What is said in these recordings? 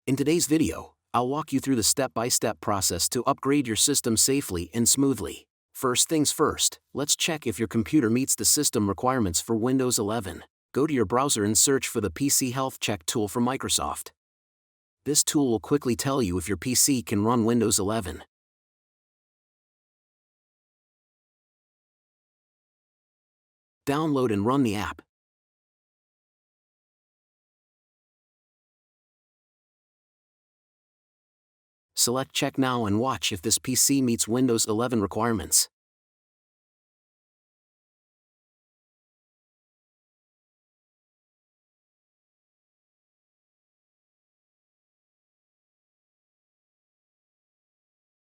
In today's video, I'll walk you through the step-by-step process to upgrade your system safely and smoothly. First things first, let's check if your computer meets the system requirements for Windows 11. Go to your browser and search for the PC Health Check tool from Microsoft. This tool will quickly tell you if your PC can run Windows 11. Download and run the app. Select Check Now and watch if this PC meets Windows 11 requirements.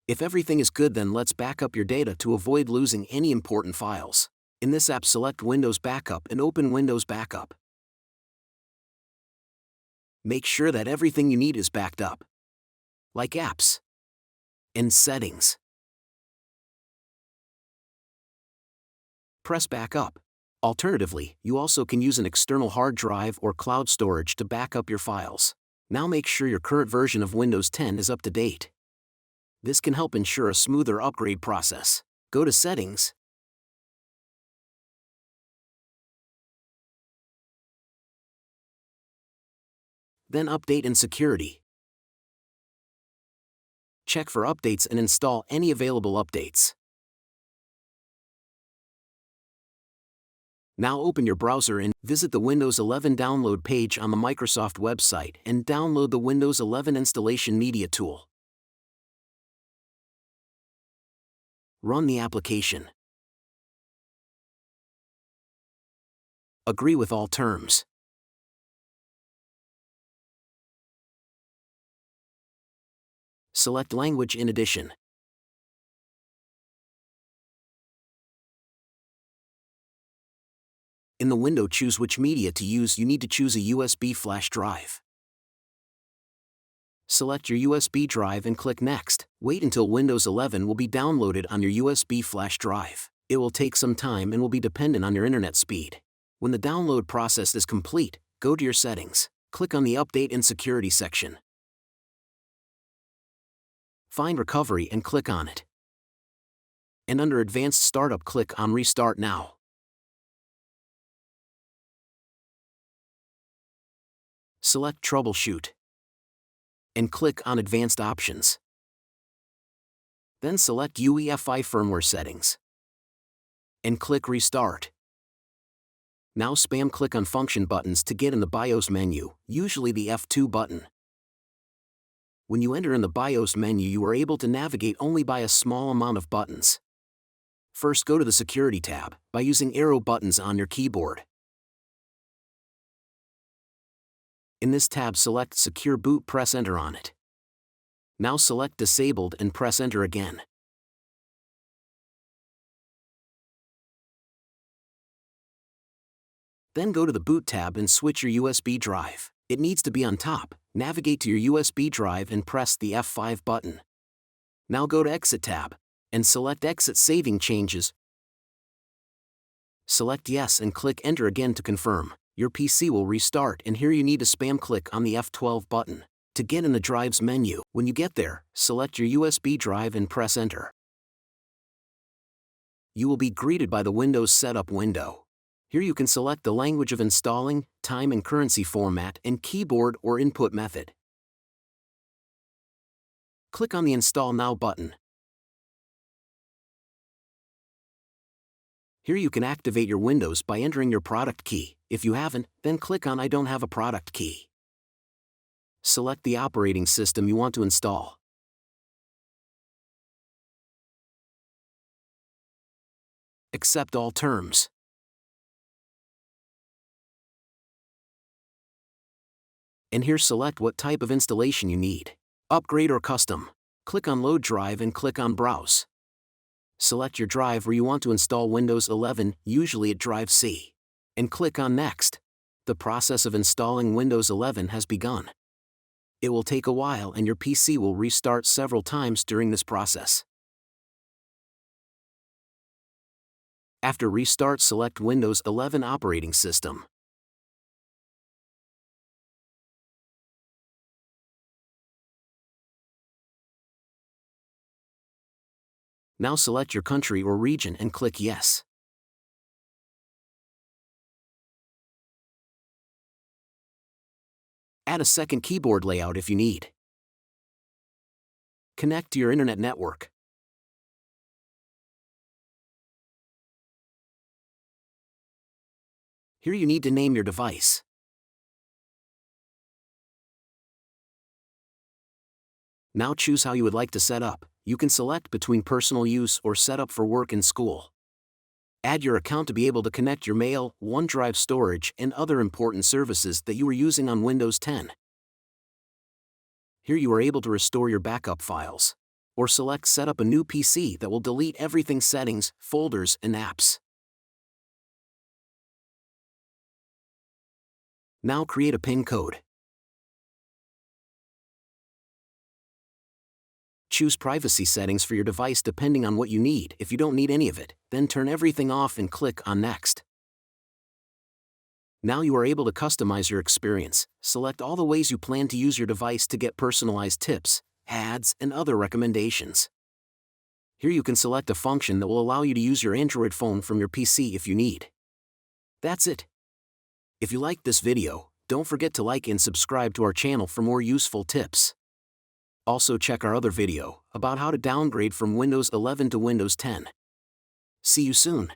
If everything is good, then let's back up your data to avoid losing any important files. In this app, select Windows Backup and open Windows Backup. Make sure that everything you need is backed up, like apps and settings. Press Backup. Alternatively, you also can use an external hard drive or cloud storage to back up your files. Now make sure your current version of Windows 10 is up to date. This can help ensure a smoother upgrade process. Go to Settings. Then Update and Security. Check for updates and install any available updates. Now open your browser and visit the Windows 11 download page on the Microsoft website and download the Windows 11 Installation Media tool. Run the application. Agree with all terms. Select Language in addition. In the window, choose which media to use. You need to choose a USB flash drive. Select your USB drive and click Next. Wait until Windows 11 will be downloaded on your USB flash drive. It will take some time and will be dependent on your internet speed. When the download process is complete, go to your settings. Click on the Update and Security section. Find Recovery and click on it. And under Advanced Startup, click on Restart Now. Select Troubleshoot and click on Advanced Options. Then select UEFI Firmware Settings and click Restart. Now spam click on function buttons to get in the BIOS menu, usually the F2 button. When you enter in the BIOS menu, you are able to navigate only by a small amount of buttons. First, go to the Security tab by using arrow buttons on your keyboard. In this tab, select Secure Boot, press Enter on it. Now select Disabled and press Enter again. Then go to the Boot tab and switch your USB drive. It needs to be on top. Navigate to your USB drive and press the F5 button. Now go to Exit tab and select Exit Saving Changes. Select Yes and click Enter again to confirm. Your PC will restart, and here you need to spam click on the F12 button to get in the drive's menu. When you get there, select your USB drive and press Enter. You will be greeted by the Windows Setup window. Here you can select the language of installing, time and currency format, and keyboard or input method. Click on the Install Now button. Here you can activate your Windows by entering your product key. If you haven't, then click on I don't have a product key. Select the operating system you want to install. Accept all terms. And here select what type of installation you need. Upgrade or custom. Click on Load Drive and click on Browse. Select your drive where you want to install Windows 11, usually at drive C. And click on Next. The process of installing Windows 11 has begun. It will take a while and your PC will restart several times during this process. After restart, select Windows 11 operating system. Now select your country or region and click Yes. Add a second keyboard layout if you need. Connect to your internet network. Here you need to name your device. Now choose how you would like to set up. You can select between personal use or set up for work and school. Add your account to be able to connect your mail, OneDrive storage, and other important services that you were using on Windows 10. Here you are able to restore your backup files. Or select Set up a new PC that will delete everything settings, folders, and apps. Now create a PIN code. Choose privacy settings for your device depending on what you need. If you don't need any of it, then turn everything off and click on Next. Now you are able to customize your experience. Select all the ways you plan to use your device to get personalized tips, ads, and other recommendations. Here you can select a function that will allow you to use your Android phone from your PC if you need. That's it. If you liked this video, don't forget to like and subscribe to our channel for more useful tips. Also check our other video about how to downgrade from Windows 11 to Windows 10. See you soon.